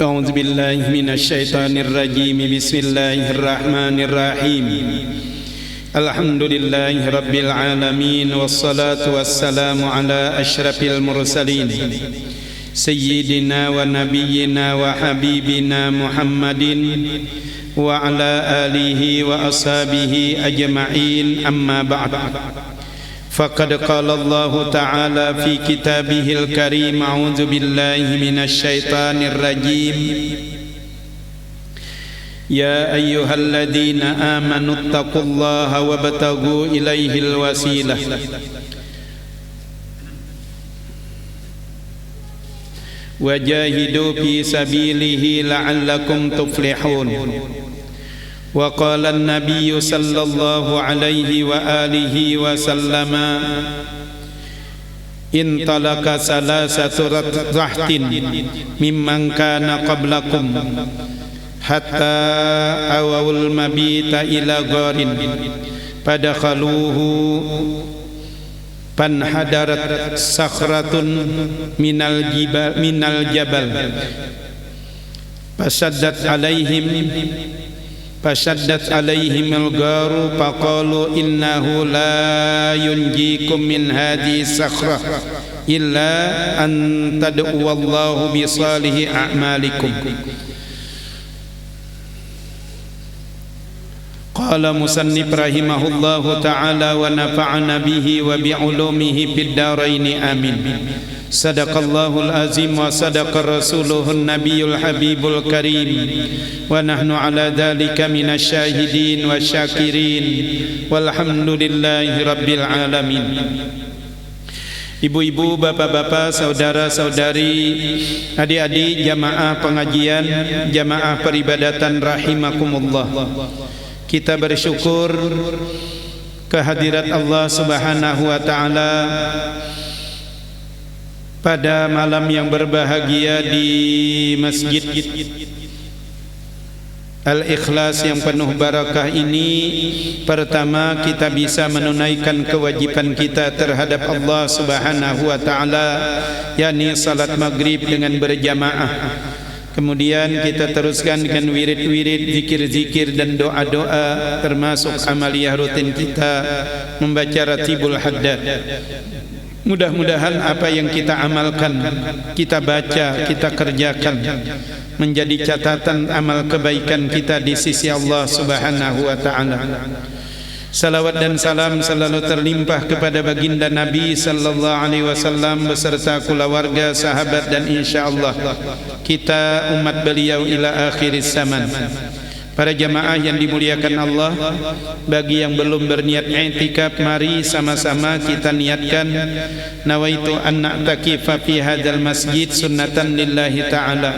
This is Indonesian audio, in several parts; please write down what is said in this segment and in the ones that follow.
أعوذ بالله من الشيطان الرجيم بسم الله الرحمن الرحيم الحمد لله رب العالمين والصلاة والسلام على أشرف المرسلين سيدنا ونبينا وحبيبنا محمد وعلى آله وأصحابه أجمعين أما بعد فقد قال الله تعالى في كتابه الكريم أعوذ بالله من الشيطان الرجيم يا أيها الذين آمنوا اتقوا الله وابتغوا إليه الوسيلة وجاهدوا في سبيله لعلكم تفلحون وقال النبي صلى الله عليه وآله وسلم انطلق ثلاثة رهط ممن كان قبلكم حتى أووا المبيت إلى غار فدخلوه فانحدرت صخرة من الجبل فشدت عليهم الغار فقالوا إنه لا ينجيكم من هذه الصخرة إلا أن تدعوا الله بصالح أعمالكم. قال مصنف رحمه الله تعالى ونفعنا به وبعلومه في الدارين آمين. صدق الله العظيم وصدق رسوله النبي الحبيب الكريم ونحن على ذلك من الشاهدين والشاكرين والحمد لله رب العالمين. Ibu-ibu, bapak-bapak, saudara-saudari, adik-adik jamaah pengajian, jamaah peribadatan rahimakumullah. Kita bersyukur kehadirat Allah Subhanahu wa taala pada malam yang berbahagia di Masjid Al-Ikhlas yang penuh barakah ini. Pertama, kita bisa menunaikan kewajiban kita terhadap Allah Subhanahu wa taala, yakni salat maghrib dengan berjamaah. Kemudian kita teruskan dengan wirid-wirid, zikir-zikir dan doa-doa, termasuk amaliyah rutin kita membaca Ratibul Haddad. Mudah-mudahan apa yang kita amalkan, kita baca, kita kerjakan menjadi catatan amal kebaikan kita di sisi Allah Subhanahu wa taala. Salawat dan salam selalu terlimpah kepada baginda Nabi sallallahu alaihi wasallam beserta keluarga, sahabat dan insyaallah kita umat beliau ila akhiris zaman. Para jamaah yang dimuliakan Allah, bagi yang belum berniat i'tikaf, mari sama-sama kita niatkan nawaitu an na'takifa fi hadzal masjid sunnatan lillahi ta'ala.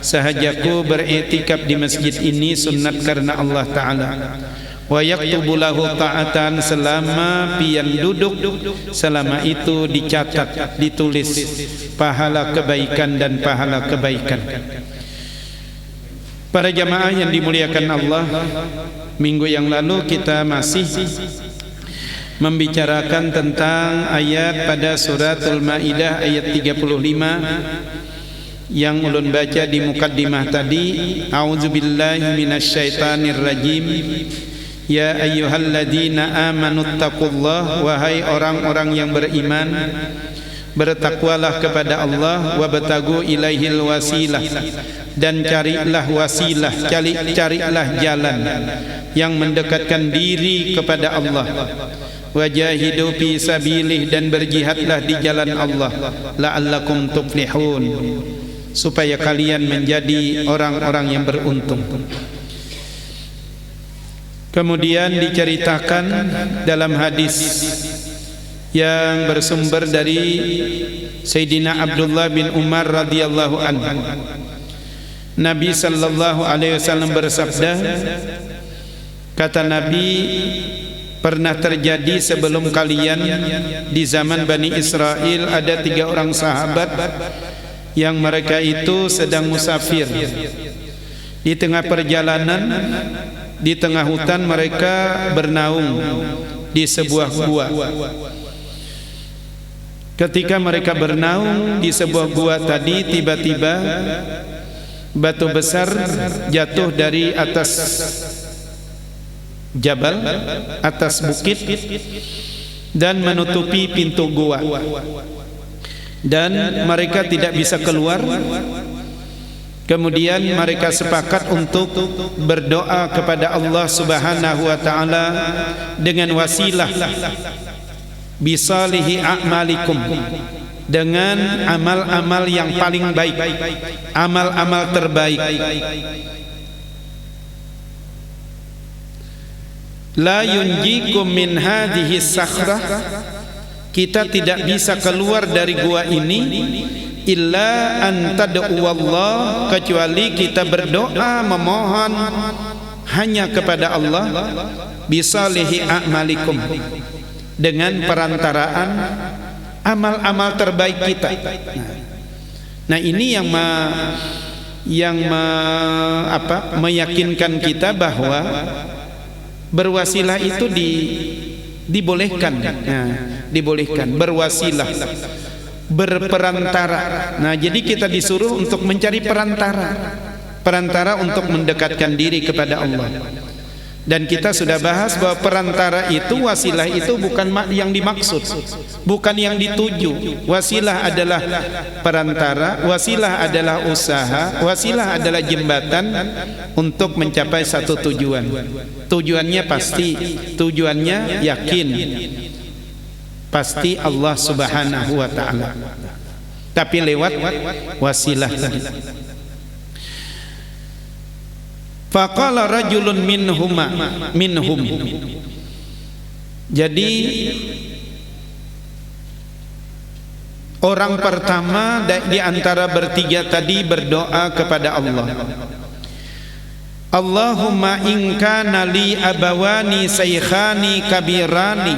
Sahajaku beriktikaf di masjid ini sunnat karena Allah taala. Wa yaktubu lahu ta'atan, selama pian duduk, selama itu dicatat, ditulis pahala kebaikan dan pahala kebaikan. Para jamaah yang dimuliakan Allah, minggu yang lalu kita masih membicarakan tentang ayat pada suratul Maidah ayat 35 yang ulun baca di mukaddimah tadi. A'udzubillahi minasyaitonir rajim. Ya ayyuhalladzina amanu taqullah, wahai orang-orang yang beriman, bertakwalah kepada Allah, wabtagu ilaihil wasilah, dan carilah wasilah, carilah jalan yang mendekatkan diri kepada Allah. Wajahidu fi sabilih, dan berjihadlah di jalan Allah, la'allakum tuflihun, supaya kalian menjadi orang-orang yang beruntung. Kemudian diceritakan dalam hadis yang bersumber dari Sayyidina Abdullah bin Umar radhiyallahu anhu, Nabi sallallahu alaihi wasallam bersabda, kata Nabi, pernah terjadi sebelum kalian di zaman Bani Israel ada 3 orang sahabat yang mereka itu sedang musafir. Di tengah perjalanan, di tengah hutan, mereka bernaung di sebuah gua. Ketika mereka bernaung di sebuah gua tadi, tiba-tiba batu besar jatuh dari atas jabal, atas bukit, dan menutupi pintu gua, dan mereka tidak bisa keluar. Kemudian mereka sepakat untuk berdoa kepada Allah Subhanahu wa taala dengan wasilah bisalihi a'malikum, dengan amal-amal yang paling baik, amal-amal terbaik. La yunjikum min hadhihi sakhrah, kita tidak bisa keluar dari gua ini illa an tad'u Allah, kecuali kita berdoa memohon hanya kepada Allah bisalihi a'malikum, dengan perantaraan amal-amal terbaik kita. Nah, ini yang meyakinkan kita bahwa berwasilah itu dibolehkan. Nah, dibolehkan berwasilah, berperantara. Nah, jadi kita disuruh untuk mencari perantara untuk mendekatkan diri kepada Allah. Dan kita sudah bahas bahwa perantara itu, wasilah itu bukan yang dimaksud, bukan yang dituju. Wasilah adalah perantara, wasilah adalah usaha, wasilah adalah jembatan untuk mencapai satu tujuan. Tujuannya pasti, tujuannya yakin, pasti Allah Subhanahu wa taala. Tapi lewat wasilah tadi. Faqala rajulun minhum. Jadi orang pertama di antara bertiga tadi berdoa kepada Allah, Allahumma in kana li abawani saykhani kabirani.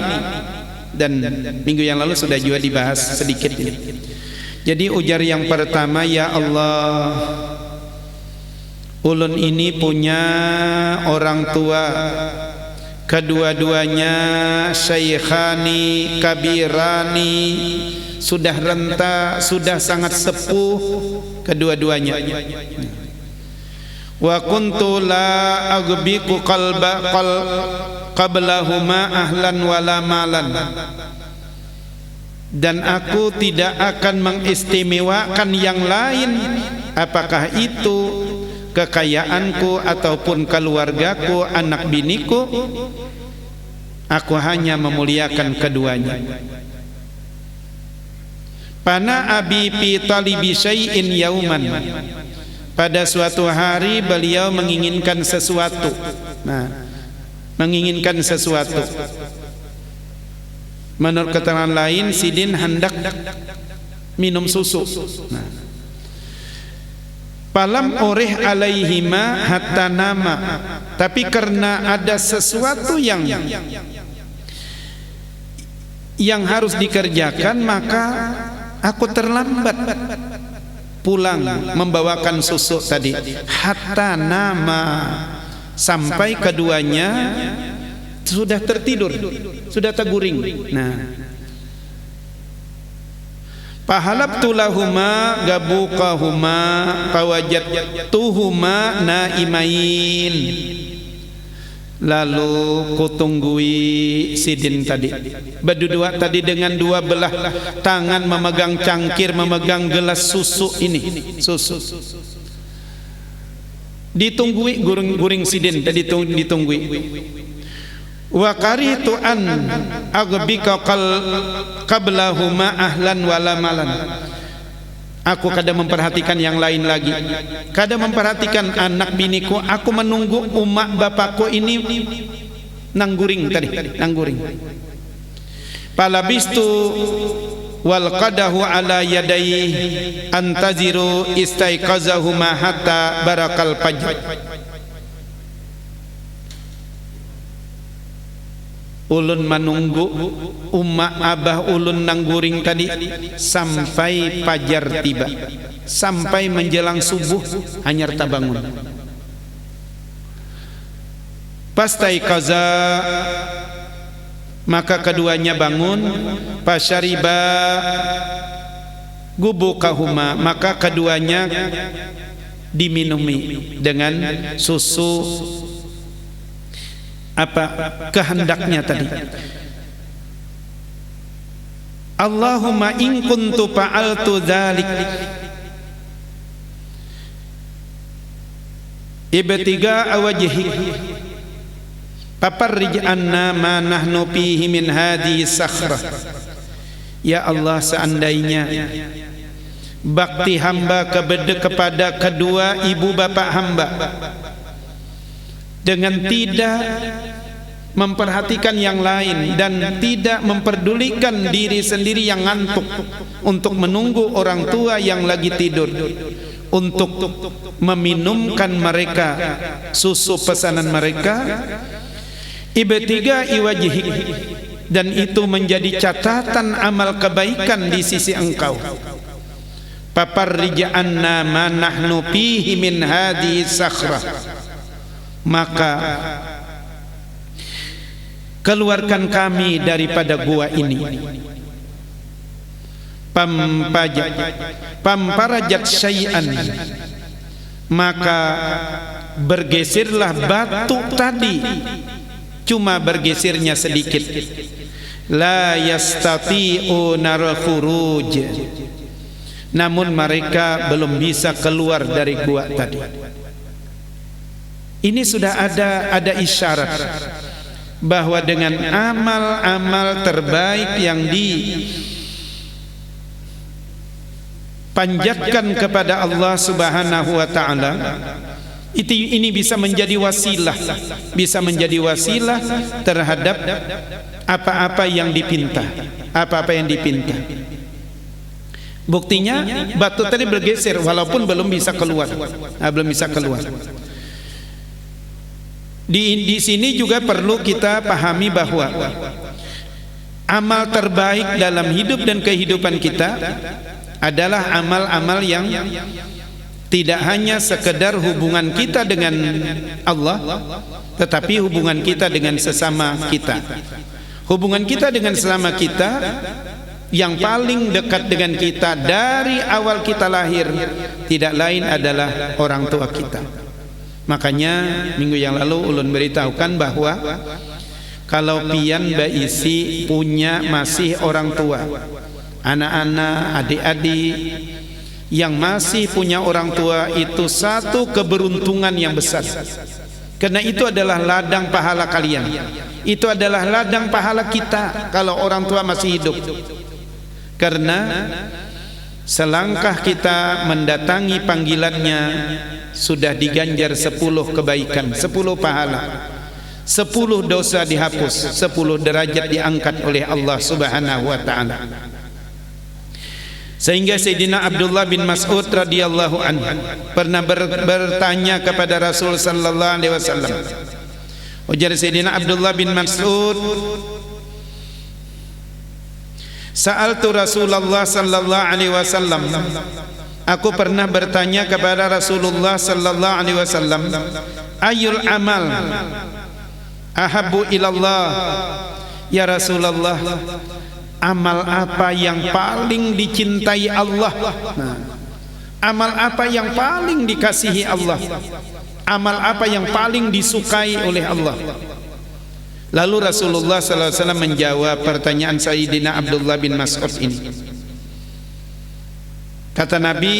Dan minggu yang lalu sudah juga dibahas sedikit ini. Jadi ujar yang pertama, ya Allah, ulun ini punya orang tua, kedua-duanya syaikhani kabirani, sudah renta, sudah sangat sepuh kedua-duanya. Wa kuntu la aghbiqu qablahuma ahlan wala malan, dan aku tidak akan mengistimewakan yang lain, apakah itu kekayaanku ataupun keluargaku, anak biniku. Aku hanya memuliakan keduanya. Pana abi fi talibi syai'in yauman, pada suatu hari beliau menginginkan sesuatu. Nah, menginginkan sesuatu. Menurut keterangan lain, Sidin hendak minum susu. Nah, falam urih alaihima hatta nama, tapi karena ada sesuatu yang harus dikerjakan, maka aku terlambat pulang membawakan susu tadi. Hatta nama, sampai keduanya sudah tertidur, sudah terguring. Nah, fahalabtu lahuma gabuqahuma fawajadtuhuma naimain. Lalu kutunggui Sidin tadi berdua tadi dengan dua belah tangan memegang cangkir, memegang gelas susu ini, susu. Ditunggui guring Sidin tadi, ditunggui. Wa qaritu an aghbika qablahuma ahlan wala malan. Aku kadang memperhatikan yang lain lagi, kadang memperhatikan anak biniku. Aku menunggu umak bapakku ini nangguring tadi, nangguring. Palabistu wal qadahu ala yadayhi antaziru istaiqazahuma hatta barakal fajr. Ulun menunggu umak abah ulun nangguring tadi sampai fajar tiba, sampai menjelang subuh hanyar tabangun. Pastaiqaza, maka keduanya bangun. Pasyariba gubukahuma, maka keduanya diminumi dengan susu apa kehendaknya tadi. Allahumma in kuntu fa'altu dzalik ibtigaa wajhik fafarrij anna ma nahnu fihi min hadhihi sakhrah. Ya Allah, seandainya bakti hamba kepada kedua ibu bapa hamba dengan tidak memperhatikan yang lain dan tidak memperdulikan diri sendiri yang ngantuk untuk menunggu orang tua yang lagi tidur, untuk meminumkan mereka susu pesanan mereka, ibtiga iwajhik, dan itu menjadi catatan amal kebaikan di sisi engkau. Fafarrij anna ma nahnu fihi min hadhihi sakhrah, maka keluarkan kami daripada gua ini. Pamparajat syai'an, maka bergeserlah batu tadi, cuma bergesernya sedikit. La yastati'una al-khuruj, namun mereka belum bisa keluar dari gua tadi. Ini sudah ada isyarat bahwa dengan amal-amal terbaik yang dipanjatkan kepada Allah Subhanahu wa taala, ini bisa menjadi wasilah, terhadap apa-apa yang dipinta, Buktinya batu tadi bergeser walaupun belum bisa keluar. Di sini juga perlu kita pahami bahwa amal terbaik dalam hidup dan kehidupan kita adalah amal-amal yang tidak hanya sekedar hubungan kita dengan Allah, tetapi hubungan kita dengan sesama kita. Hubungan kita dengan sesama kita yang paling dekat dengan kita dari awal kita lahir tidak lain adalah orang tua kita. Makanya minggu yang lalu ulun beritahukan bahwa kalau pian baisi punya masih orang tua, anak-anak, adik-adik yang masih punya orang tua, itu satu keberuntungan yang besar. Karena itu adalah ladang pahala kalian. Itu adalah ladang pahala kita kalau orang tua masih hidup. Karena selangkah kita mendatangi panggilannya, sudah diganjar 10 kebaikan, 10 pahala, 10 dosa dihapus, 10 derajat diangkat oleh Allah Subhanahu wa taala. Sehingga Sayyidina Abdullah bin Mas'ud radhiyallahu anhu pernah bertanya kepada Rasul sallallahu alaihi wasallam. Ujar Sayyidina Abdullah bin Mas'ud, sa'altu Rasulullah sallallahu alaihi wasallam, aku pernah bertanya kepada Rasulullah sallallahu alaihi wasallam, ayul amal ahabbu ilallah, ya Rasulullah, amal apa yang paling dicintai Allah? Amal apa yang paling dikasihi Allah? Amal apa yang paling disukai oleh Allah? Lalu Rasulullah sallallahu alaihi wasallam menjawab pertanyaan Sayyidina Abdullah bin Mas'ud ini. Kata Nabi,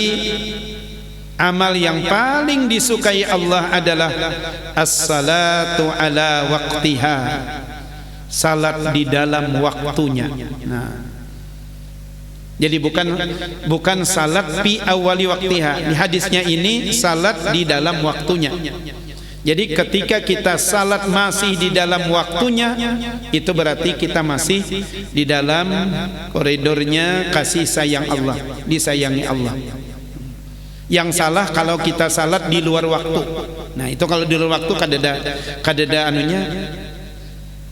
amal yang paling disukai Allah adalah as-salatu ala waqtiha, salat di dalam waktunya. Jadi bukan salat fi awali waqtiha. Di hadisnya ini salat di dalam waktunya. Jadi ketika kita salat masih di dalam waktunya, itu berarti kita masih di dalam koridornya kasih sayang Allah, disayangi Allah. Yang salah kalau kita salat di luar waktu. Nah, itu kalau di luar waktu kadada anunya.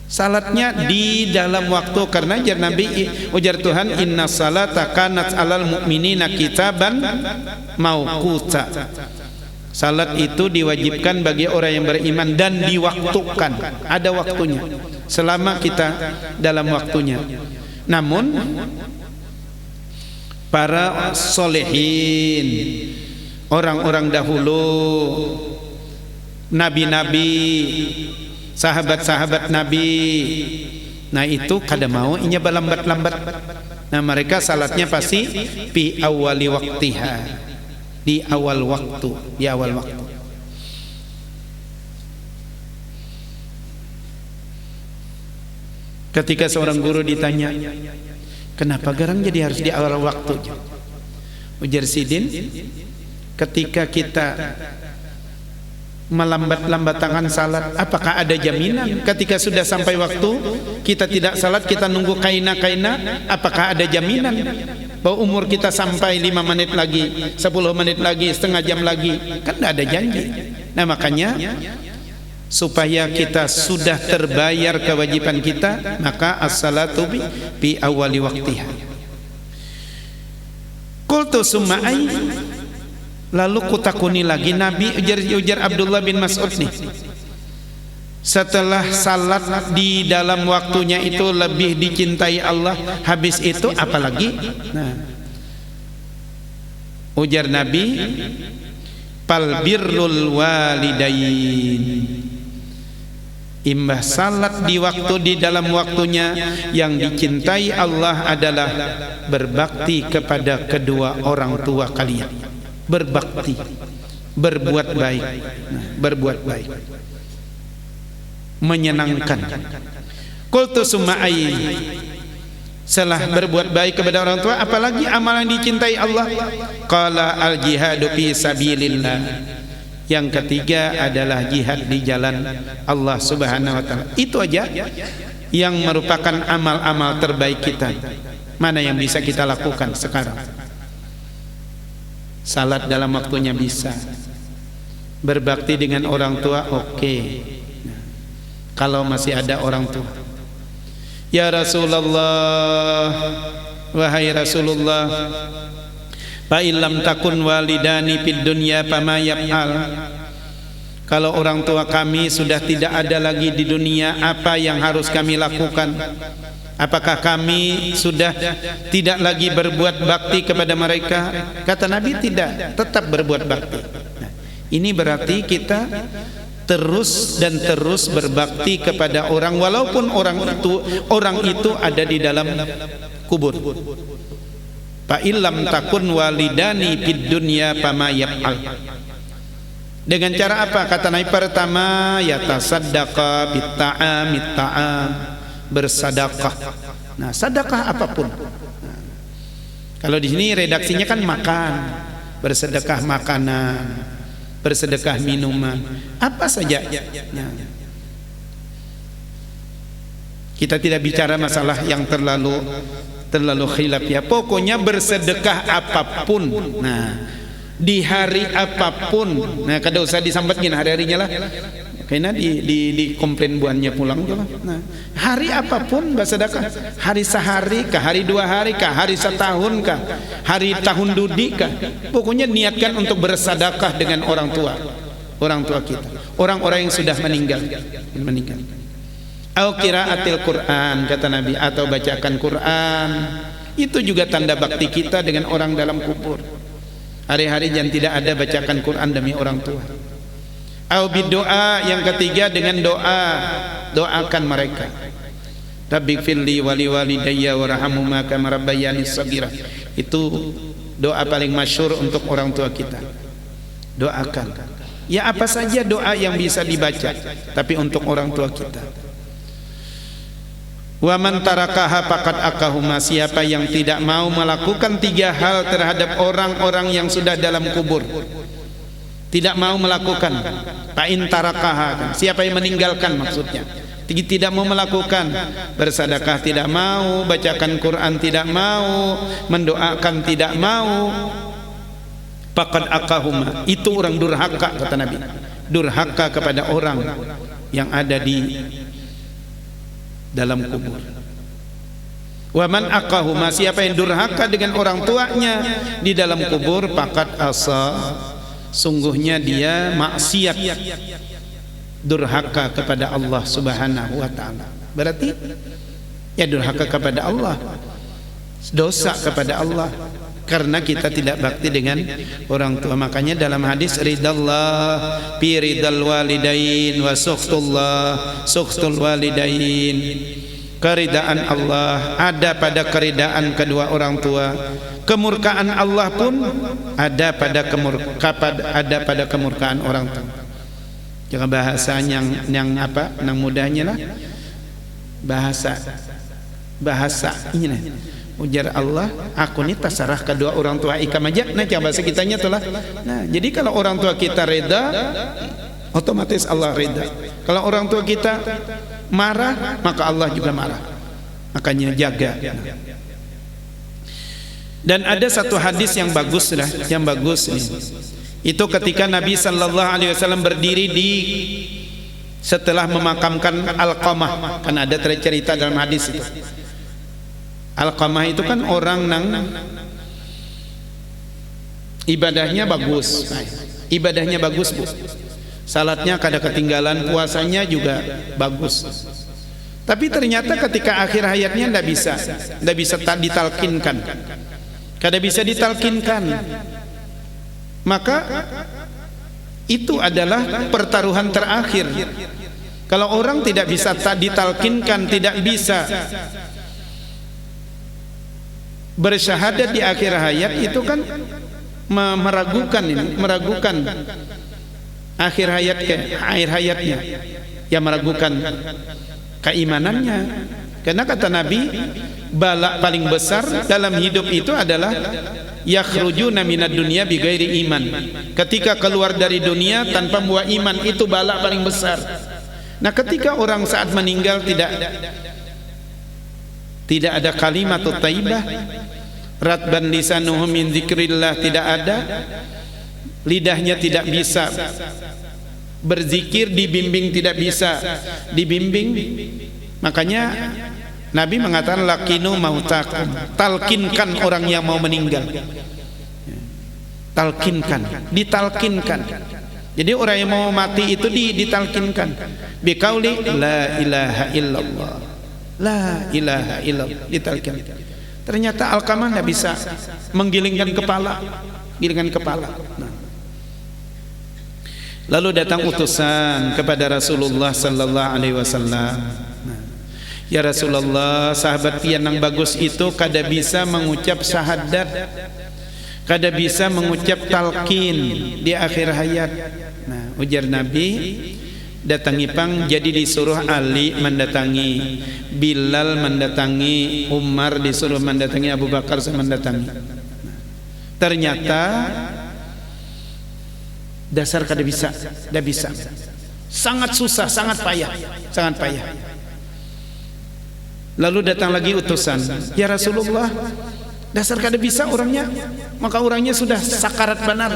Salatnya di dalam waktu, karena ujar Nabi, ujar Tuhan, inna salata kanat alal mu'minina kitaban mauquta. Salat itu diwajibkan bagi orang yang beriman dan diwaktukan, ada waktunya, selama kita dalam waktunya. Namun para solehin, orang-orang dahulu, nabi-nabi, sahabat-sahabat Nabi. Nah itu kada mau inya balambat-lambat. Nah mereka salatnya pasti fi awali waktiha, di awal waktu, di awal waktu. Ketika seorang guru ditanya, kenapa garang jadi harus di awal waktu? Ujar Sidin, ketika kita melambat-lambatkan salat, apakah ada jaminan ketika sudah sampai waktu kita tidak salat, kita nunggu kaina-kaina, apakah ada jaminan bahwa umur kita sampai 5 menit lagi, 10 menit lagi, setengah jam lagi? Kan tidak ada janji. Nah makanya supaya kita sudah terbayar kewajiban kita, maka as-salatu bi awali waktiha. Qultu summa ay, lalu kutakuni lagi Nabi, ujar Abdullah bin Mas'ud nih, setelah salat di dalam waktunya itu lebih dicintai Allah, habis itu apalagi? Nah, ujar Nabi, pal birrul walidain, imbah salat di waktu di dalam waktunya yang dicintai Allah adalah berbakti kepada kedua orang tua kalian. Berbakti, berbuat baik. Nah, berbuat baik, menyenangkan. Qultu summa ay, setelah berbuat baik kepada orang tua, apalagi amalan dicintai Allah? Qala al jihadu fi sabilillah. Yang ketiga adalah jihad di jalan Allah Subhanahu wa taala. Itu aja yang merupakan amal-amal terbaik kita. Mana yang bisa kita lakukan sekarang? Salat dalam waktunya bisa, berbakti dengan orang tua oke. Kalau masih ada orang tua, ya Rasulullah, wahai Rasulullah, fa illam takun walidani fid dunya fama yaf'al. Kalau orang tua kami sudah tidak ada lagi di dunia, apa yang harus kami lakukan? Apakah kami sudah tidak lagi berbuat bakti kepada mereka? Kata Nabi, tidak, tetap berbuat bakti. Nah, ini berarti kita terus dan terus berbakti kepada orang, walaupun orang itu ada di dalam kubur. Fa illam takun walidani fid dunya fama yaf'al. Dengan cara apa? Kata Nabi, pertama yatasaddaqa bitta'am, bersadaqah. Nah, sedekah apapun. Nah, kalau di sini redaksinya kan makan, bersedekah makanan, bersedekah minuman, apa saja. Nah, kita tidak bicara masalah yang terlalu khilaf ya. Pokoknya bersedekah apapun. Nah, di hari apapun. Nah, kada usah disambat gini hari-harinya lah. Karena di komplain buannya pulang tuh. Nah, hari apapun bersedekah. Hari sehari kah, hari 2 hari kah, hari setahun kah, hari tahun dudi kah. Pokoknya niatkan untuk bersedekah dengan orang tua kita, orang-orang yang sudah meninggal. Au qiraatil Quran, kata Nabi, atau bacakan Quran. Itu juga tanda bakti kita dengan orang dalam kubur. Hari-hari jangan tidak ada bacakan Quran demi orang tua. Au bidoa, yang ketiga dengan doa, doakan mereka. Rabbighfirli wa liwalidayya warhamhuma kama rabbayani shaghira. Itu doa paling masyhur untuk orang tua kita. Doakan. Ya apa saja doa yang bisa dibaca, tapi untuk orang tua kita. Wa man tarakaha faqad akahuma, siapa yang tidak mau melakukan 3 hal terhadap orang-orang yang sudah dalam kubur, tidak mau melakukan, fa'in tarakaha, siapa yang meninggalkan maksudnya, tidak mau melakukan, bersedekah tidak mau, bacakan Quran tidak mau, mendoakan tidak mau, faqad akahuma, itu orang durhaka, kata Nabi, durhaka kepada orang yang ada di dalam kubur. Wa man aqahuma, siapa yang durhaka dengan orang tuanya di dalam kubur, faqad asa, sungguhnya dia maksiat, durhaka kepada Allah Subhanahu wa taala. Berarti ya durhaka kepada Allah, dosa kepada Allah. karena kita tidak bakti dengan orang tua. Makanya dalam hadis ridallah fi ridal walidain wa sukhtul walidain. Keridaan Allah ada pada keridaan kedua orang tua. Kemurkaan Allah pun ada pada kemurkaan orang tua. Jangan bahasa yang apa? Yang mudahnya lah. Bahasa ini lah. Ujar Allah, aku ni tasarah kedua orang tua ikam aja. Nah, bahasa kitanya itulah. Nah, jadi kalau orang tua kita reda, otomatis Allah reda. Kalau orang tua kita marah, maka Allah juga marah. Makanya jaga. Dan ada satu hadis yang bagus lah, yang bagus nih. Itu ketika Nabi sallallahu alaihi wasallam berdiri di setelah memakamkan Alqamah. Kan ada cerita dalam hadis itu. Alqamah itu kan orang nang ibadahnya bagus. Ibadahnya bagus, Bu. Salatnya kada ketinggalan, puasanya juga bagus. Tapi ternyata ketika akhir hayatnya tidak bisa ditalkinkan. Kada bisa ditalkinkan. Maka itu adalah pertaruhan terakhir. Kalau orang tidak bisa ditalkinkan, tidak bisa bersyahadat di akhir hayat, itu kan meragukan akhir hayatnya, yang meragukan keimanannya. Karena kata Nabi, bala paling besar dalam hidup itu adalah yakhrujuna minad dunya bighairi iman. Ketika keluar dari dunia tanpa membawa iman, itu bala paling besar. Nah, ketika orang saat meninggal tidak ada kalimat thayyibah, ratban lisanuhu min dzikrillah, tidak ada, lidahnya tidak bisa berzikir, dibimbing tidak bisa dibimbing. Makanya Nabi mengatakan lakinu mautakum, talkinkan orang yang mau meninggal, talkinkan, ditalkinkan. Jadi orang yang mau mati itu ditalkinkan biqauli la ilaha illallah, la ilaha illallah, ditalkinkan. Ternyata Alqamah tidak bisa menggilingkan kepala, Nah. Lalu datang utusan kepada Rasulullah sallallahu alaihi wasallam. Ya Rasulullah, sahabat pian yang bagus itu kada bisa mengucap syahadat, kada bisa mengucap talqin di akhir hayat. Nah, ujar Nabi, datangi pang, jadi disuruh Ali mendatangi, Bilal mendatangi, Umar disuruh mendatangi, Abu Bakar mendatangi. Ternyata dasar kada bisa, tidak bisa, sangat susah, sangat payah. Lalu datang lagi utusan, ya Rasulullah, dasar kada bisa orangnya, maka orangnya sudah sakarat benar.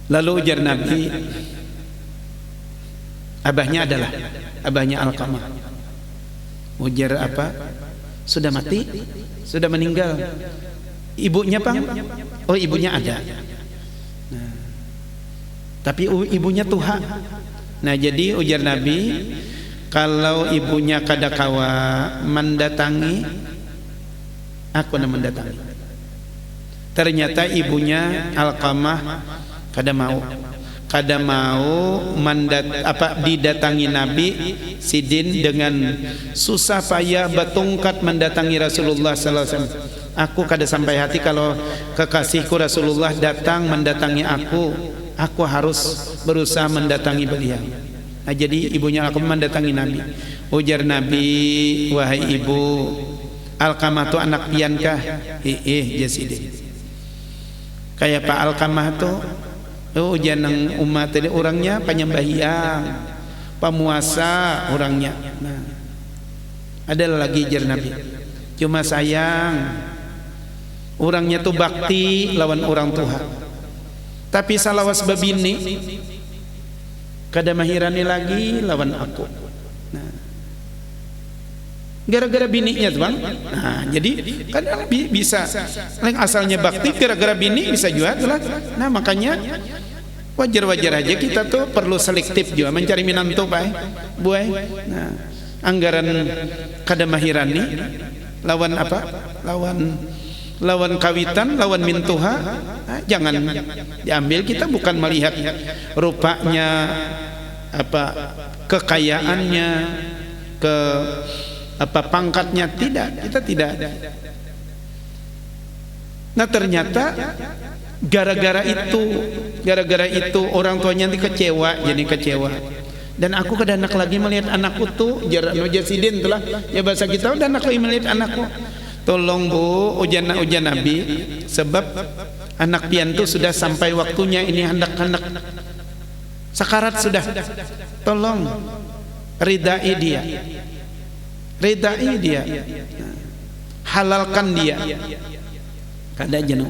Lalu ujar Nabi, abahnya Alqamah. Ujar apa? Sudah mati, sudah meninggal. Ibunya pang? Oh, ibunya ada. Nah, tapi ibunya tuha. Nah, jadi ujar Nabi, kalau ibunya kada kawa mendatangi, aku nak mendatangi. Ternyata ibunya Alqamah kada mau didatangi Nabi sidin dengan susah payah bertungkat mendatangi Rasulullah sallallahu alaihi wasallam. Aku kada sampai hati kalau kekasihku Rasulullah datang mendatangi aku harus berusaha mendatangi beliau. Nah, jadi ibunya Alqamah mendatangi Nabi. Ujar Nabi, wahai ibu, Alqamah tu anak piankah? Jasidi. Kayak Pak Alqamah tu, ujar nang umat tadi orangnya penyembahyang, pemuasa orangnya. Nah, ada lagi jar Nabi. Cuma sayang, orangnya tu bakti lawan orang tua. Tapi salawas babini kada mahirani lagi lawan aku. Nah, gara-gara bininya tuh bang. Nah, jadi kan bisa yang asalnya bakti gara-gara bini bisa juga tuh lah. Nah, makanya wajar-wajar aja kita tuh perlu selektif juga mencari minantu buai. Nah, anggaran kada mahirani lawan apa? Lawan kawitan, lawan mintuha. Jangan diambil. Kita bukan melihat rupanya, apa kekayaannya, ke apa pangkatnya, tidak. Kita tidak. Nah ternyata gara-gara itu orang tuanya nanti kecewa, jadi kecewa. Dan aku kedanak lagi melihat anakku tuh jarak nujasidin telah ya bahasa kita, dan aku melihat anakku. Tolong Bu, ujian Nabi, sebab anak pian tuh sudah sampai waktunya ini, hendak sakarat sudah. Tolong ridai dia, halalkan dia. Kada jenuh.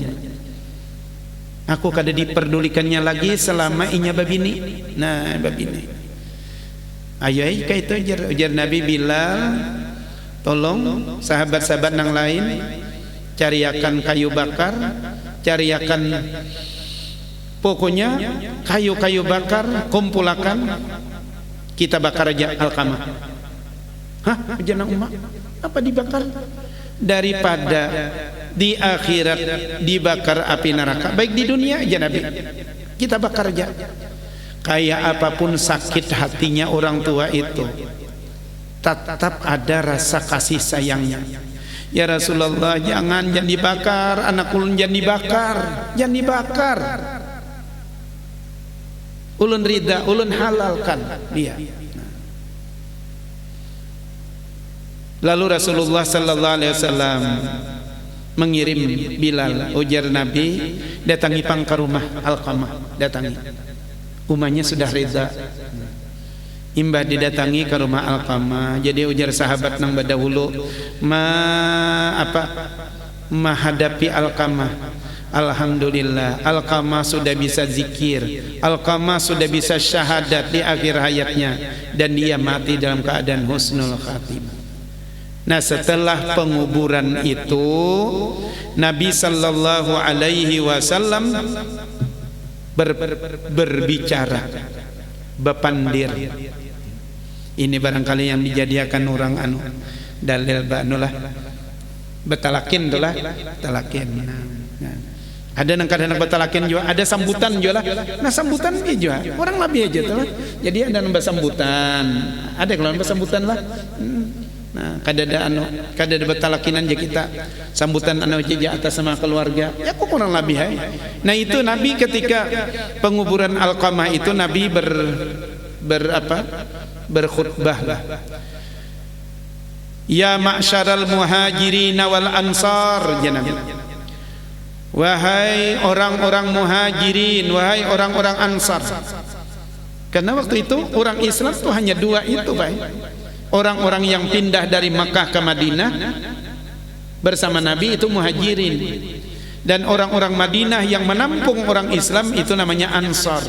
Aku kada diperdulikannya lagi selama inya babini. Nah babini. Ayo itu ujar Nabi Bilal, tolong sahabat-sahabat yang lain cariakan kayu bakar, cariakan pokoknya kayu-kayu bakar, kumpulakan, kita bakar aja Alqamah. Hah? Jangan umat apa dibakar? Daripada di akhirat dibakar api neraka, baik di dunia aja Nabi, kita bakar aja. Kayak apapun sakit hatinya orang tua itu, tetap ada rasa kasih sayangnya. Ya Rasulullah, jangan dibakar, anak ulun jangan dibakar. Ulun rida, ulun halalkan dia. Lalu Rasulullah sallallahu alaihi wasallam mengirim Bilal, ujar Nabi, datangi pangka rumah Alqamah, datangi. Umahnya sudah reda. Imbah didatangi ke rumah Alqamah. Jadi ujar sahabat nang badahulu, menghadapi Alqamah. Alhamdulillah, Alqamah sudah bisa zikir, Alqamah sudah bisa syahadat di akhir hayatnya, dan dia mati dalam keadaan husnul khatimah. Nah setelah penguburan itu Nabi sallallahu alaihi wasallam berbicara, bepandir. Ini barangkali yang dijadikan orang dalil banulah betalakin tulah talakin. Nah, ada nang kadang betalakin juga, ada sambutan juga lah. Nah sambutan juga orang lebih aja tuh. Jadi ada nambah sambutan, ada kalau nambah sambutan lah. Nah, kadada betalakinan je kita sambutan je atas sama keluarga. Ya kok kurang lebih hai. Nah, itu Nabi ketika penguburan Alqamah itu Nabi berkhutbah lah. Ya ma'syaral muhajirin wal ansar, ya Nabi. Wahai orang-orang muhajirin, wahai orang-orang ansar. Karena waktu itu orang Islam itu hanya dua itu, baik. Orang-orang yang pindah dari Makkah ke Madinah bersama Nabi itu muhajirin, dan orang-orang Madinah yang menampung orang Islam itu namanya ansar.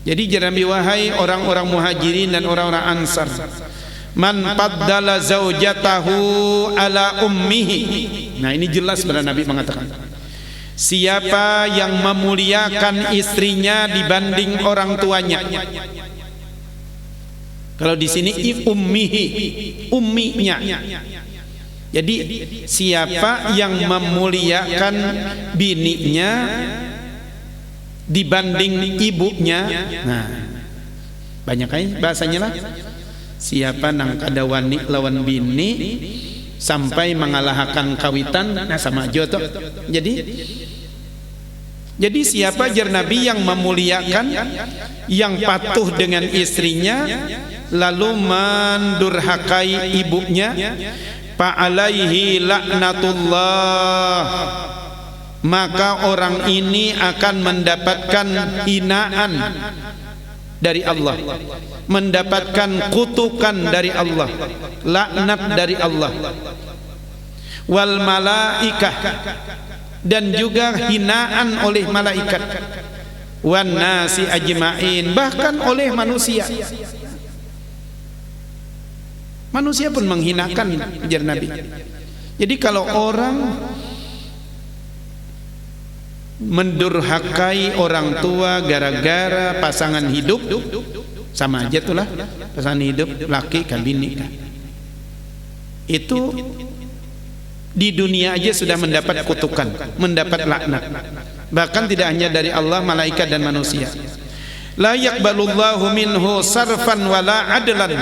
Jadi Nabi, wahai orang-orang muhajirin dan orang-orang ansar, man paddala zaujatahu ala ummihi. Nah ini jelas benar Nabi mengatakan, siapa yang memuliakan istrinya dibanding orang tuanya. Kalau di sini umminya. Jadi siapa yang memuliakan bininya dibanding ibunya. Nah, banyak kan bahasanya lah. Siapa nang kada wani lawan bini sampai mengalahkan kawitan, nah sama aja tuh. Jadi siapa jar Nabi yang memuliakan, yang patuh dengan istrinya, lalu mendurhakai ibunya, fa'alaihi laknatullah, maka orang ini akan mendapatkan hinaan dari Allah, mendapatkan kutukan dari Allah, laknat dari Allah, wal malaikah, dan juga hinaan oleh malaikat, wan nasi ajma'in, bahkan oleh manusia. Manusia pun menghinakan, ujar Nabi. Jadi kalau orang mendurhakai orang tua gara-gara pasangan hidup, sama aja tuh lah, pasangan hidup laki kan bini kan. itu di dunia aja sudah mendapat kutukan, mendapat laknat. Bahkan tidak hanya dari Allah, malaikat dan manusia. La yaqbalullahu minhu sarfan wala adlan.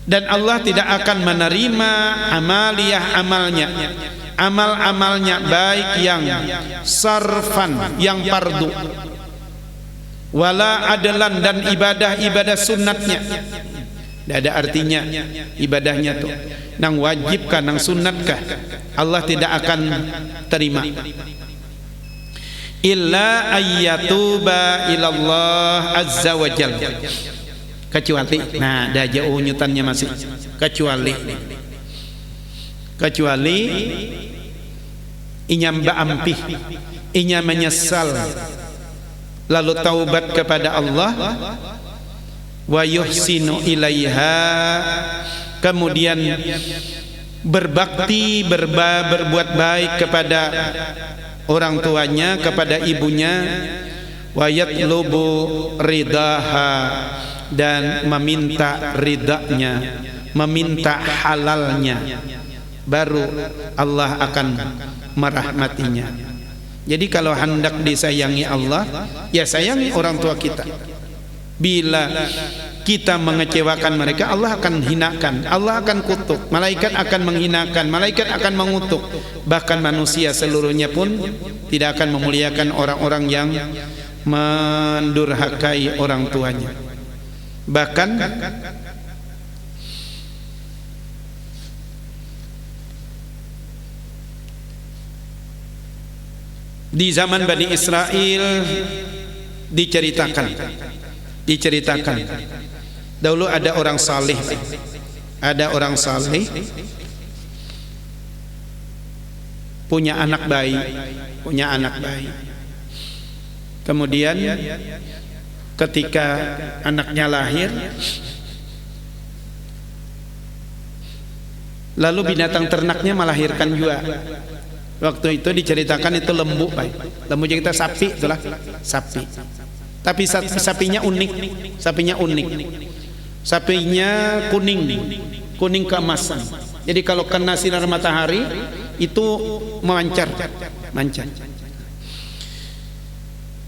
Dan Allah tidak akan menerima amaliyah amalnya, amal-amalnya baik yang sarfan, yang fardu, wala adlan, dan ibadah-ibadah sunnatnya. Tidak ada artinya ibadahnya tuh nang wajibkah, nang sunnatkah, Allah tidak akan terima. Illa ayyatuba ilallah azza wa jalla, kecuali, nah dah jauh nyutannya masih kecuali inya ba'ampih, inya menyesal lalu taubat kepada Allah, wa yuhsinu ilaiha, kemudian berbakti, berbuat baik kepada orang tuanya, kepada ibunya, wa yatlubu ridaha, dan meminta ridanya, meminta halalnya, baru Allah akan merahmatinya. Jadi kalau hendak disayangi Allah, ya sayangi orang tua kita. Bila kita mengecewakan mereka, Allah akan hinakan, Allah akan kutuk, malaikat akan menghinakan, malaikat akan mengutuk. Bahkan manusia seluruhnya pun tidak akan memuliakan orang-orang yang mendurhakai orang tuanya. Bahkan di zaman Bani Israel diceritakan dahulu ada orang saleh, punya anak bayi. Kemudian ketika anaknya lahir, lalu binatang ternaknya melahirkan juga. Waktu itu diceritakan itu lembu, lembu yang kita sapi, itulah sapi. Tapi sapinya unik, sapinya kuning keemasan. Jadi kalau kena sinar matahari itu memancar.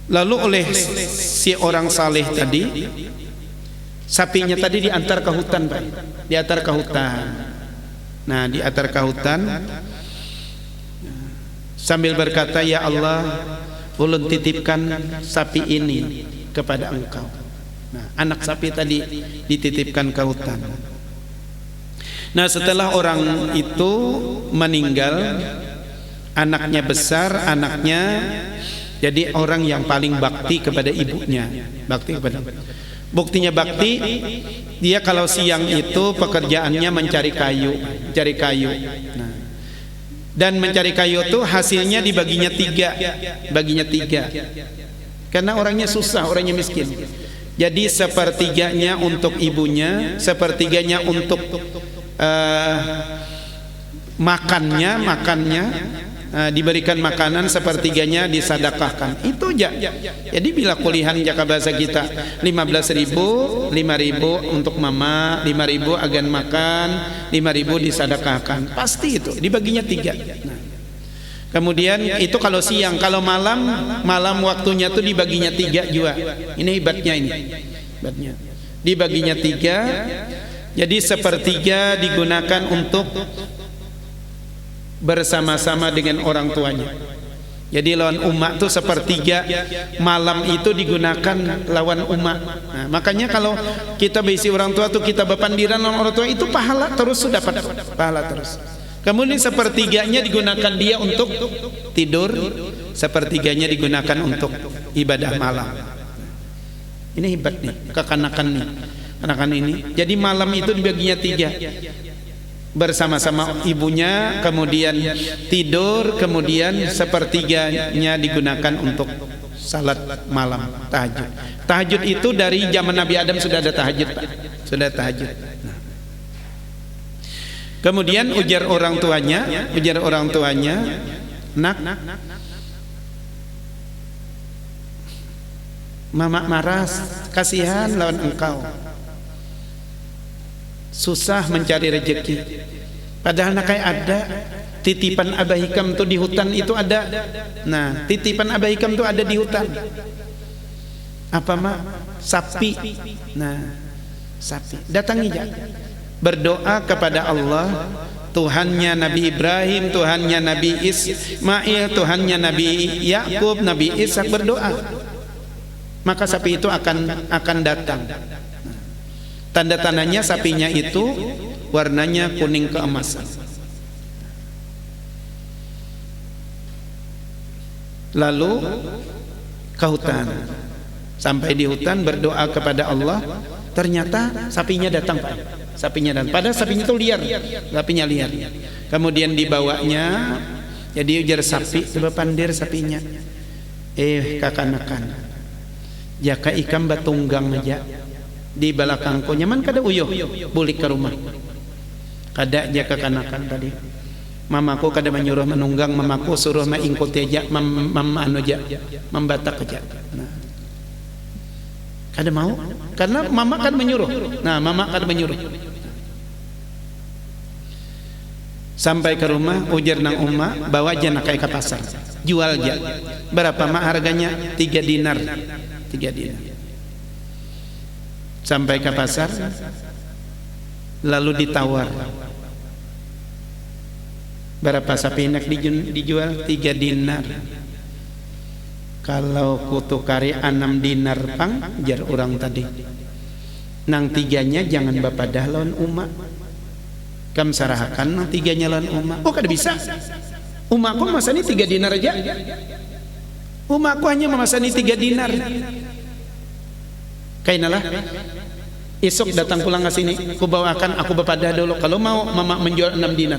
Lalu oleh si orang saleh tadi, sapinya tadi diantar ke hutan, diantar ke hutan. Nah, diantar ke hutan sambil berkata, ya Allah, ulun titipkan sapi ini kepada engkau. Nah, anak sapi tadi dititipkan ke hutan. Nah, setelah orang itu meninggal, anaknya besar, anaknya jadi orang yang paling bakti kepada ibunya. Buktinya bakti, dia kalau siang itu pekerjaannya mencari kayu. Nah, dan mencari kayu itu hasilnya dibaginya tiga, karena orangnya susah, orangnya miskin. Jadi sepertiganya untuk ibunya, sepertiganya untuk makannya, diberikan makanan, sepertiganya disadakahkan. Itu aja. Jadi bila kulihan jaka bahasa kita 15.000, 5.000 untuk mama, 5.000 agan makan, 5.000 disadakahkan. Pasti itu dibaginya tiga. Nah, kemudian itu kalau siang, kalau malam waktunya tuh dibaginya tiga juga. Ini hebatnya dibaginya tiga. Jadi sepertiga digunakan untuk bersama-sama dengan orang tuanya. Jadi lawan umat tuh sepertiga malam itu digunakan lawan umat. Nah, makanya kalau kita berisi orang tua tuh kita bepandiran lawan orang tua itu pahala terus, sudah dapat pahala terus. Kemudian sepertiganya digunakan dia untuk tidur, sepertiganya digunakan untuk ibadah malam. Ini hebat nih kekanakan nih, anak-anak ini. Jadi malam itu dibaginya tiga, bersama-sama ibunya, kemudian tidur, kemudian sepertiganya digunakan untuk salat malam, tahajud. Tahajud itu dari zaman Nabi Adam sudah ada tahajud, Pak. Sudah tahajud. Nah. Kemudian ujar orang tuanya, nak, mama marah, kasihan lawan engkau. susah mencari rezeki. Padahal kayak ada titipan Abah Hikam tuh di hutan itu ada. Nah, titipan Abah Hikam tuh ada di hutan. Apa mak? Sapi. Nah, sapi. Datangi aja. Berdoa kepada Allah, Tuhannya Nabi Ibrahim, Tuhannya Nabi Ismail, Tuhannya Nabi Yakub, Nabi Ishak, berdoa. Maka sapi itu akan datang. Tanda-tandanya sapinya itu warnanya kuning keemasan. Lalu ke hutan. Sampai di hutan berdoa kepada Allah, ternyata sapinya datang, Pak. Sapinya datang. Padahal sapinya itu liar. Sapinya liar. Kemudian dibawanya, jadi ujar sapi, coba pandir sapinya. Kakanakan. Jaka ikam batunggang aja di belakangku nyaman kada uyuh bulik ke rumah. Kada jaka kanakan tadi. Mamaku kada menyuruh menunggang, mamaku suruh maingkut aja, anu aja, membatak aja. Nah. Kada mau karena mama kan menyuruh. Nah, mama kan menyuruh. Sampai ke rumah ujar nang umma, bawa aja nak ke pasar. Jual aja. Berapa mak harganya? 3 dinar. 3 dinar. Sampai ke pasar lalu ditawar. Berapa sapi nak dijual? 3 dinar. Kalau kutukari 6 dinar pang, jar orang tadi. Nang 3-nya jangan bapak dah lawan umat. Kam sarahakan nang 3-nya lawan umat. Oh kada bisa. Umatku memasani 3 dinar aja. Umatku hanya memasani 3 dinar. Kainalah. Esok datang pulang ke sini, ku bawakan, aku bapak dah dulu. Kalau mau mama menjual 6 dinar.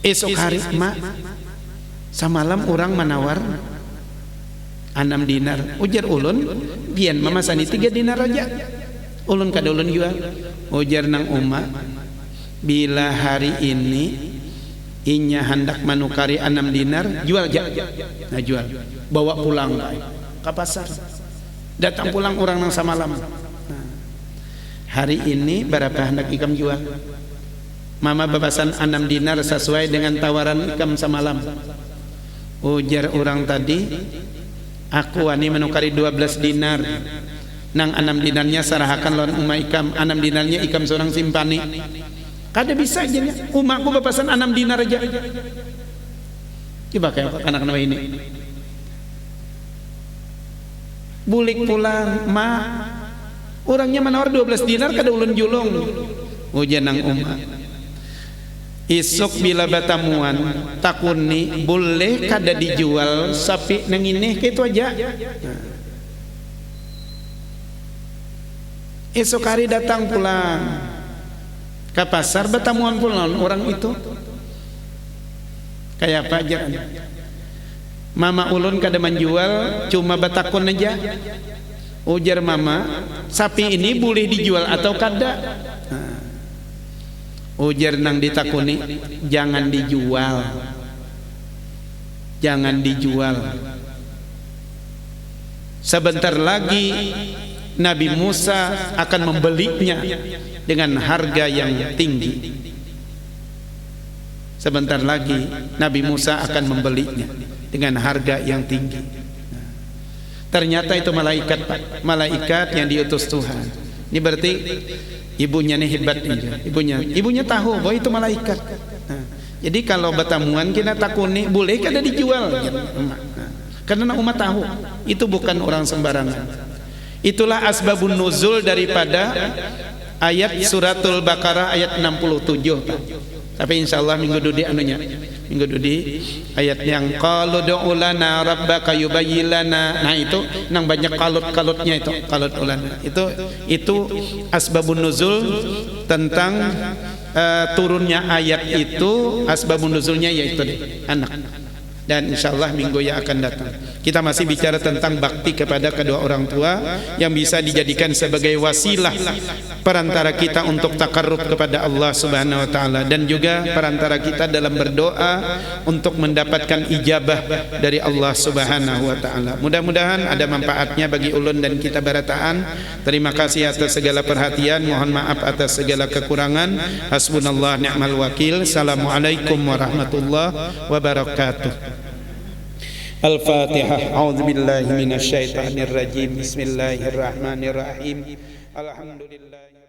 Esok hari mak samalam orang menawar 6 dinar. Ujar ulun, bian memasani 3 dinar aja. Ulun kada ulun jual. Ujar nang umma, bila hari ini inya hendak manukari 6 dinar, jual aja. Nah jual, bawa pulang ke pasar. Datang pulang orang nang samalam. Nah, hari ini berapa hendak ikam jual? Mama babasan 6 dinar sesuai dengan tawaran ikam samalam. Ujar orang tadi, aku wani menukari 12 dinar. Nang 6 dinarnya sarahakan lawan umma ikam, 6 dinarnya ikam seorang simpani. Kada bisa aja nya. Umaku bapasan 6 dinar aja. Coba kayak anak-anak ini. Bulik pulang, ma. Orangnya menawar 12 dinar kada ulun julung. Ujar nang umma. Isuk bila batamuan takuni boleh kada dijual sapi nang ini gitu aja. Nah. Esok hari datang pulang ke pasar batamuan pulang orang itu kayak apa aja. Mama ulun kada menjual, cuma batakun aja. Ujar mama, sapi ini boleh dijual atau kada? Nah. Ujar nang ditakuni, jangan dijual. Jangan dijual. Sebentar lagi Nabi Musa akan membelinya dengan harga yang tinggi. Sebentar lagi Nabi Musa akan membelinya dengan harga yang tinggi. Ternyata itu malaikat, Pak. Malaikat yang diutus Tuhan. Ini berarti ibunya nih hebat nih. Ibunya tahu bahwa itu malaikat. Nah, jadi kalau batamuan kita takuni boleh kada dijual. Nah, karena umat tahu itu bukan orang sembarangan. Itulah asbabun nuzul daripada ayat suratul Baqarah ayat 67, Pak. Tapi insyaallah minggu dudi anunya. Minggu dudi ayat yang qalu du'u lana rabbaka yubayyin lana. Nah itu nang banyak kalut-kalutnya itu, kalut ulana. Itu asbabun nuzul tentang turunnya ayat itu, asbabun nuzulnya yaitu anak. dan insyaallah minggu yang akan datang kita masih bicara tentang bakti kepada kedua orang tua yang bisa dijadikan sebagai wasilah perantara kita untuk takarrub kepada Allah Subhanahu wa taala dan juga perantara kita dalam berdoa untuk mendapatkan ijabah dari Allah Subhanahu wa taala. Mudah-mudahan ada manfaatnya bagi ulun dan kita barataan. Terima kasih atas segala perhatian, mohon maaf atas segala kekurangan. Hasbunallah ni'mal wakil. Assalamualaikum warahmatullahi wabarakatuh. Al-Fatihah. A'udzubillahi minasyaitonir rajim. Bismillahirrahmanirrahim. Alhamdulillah.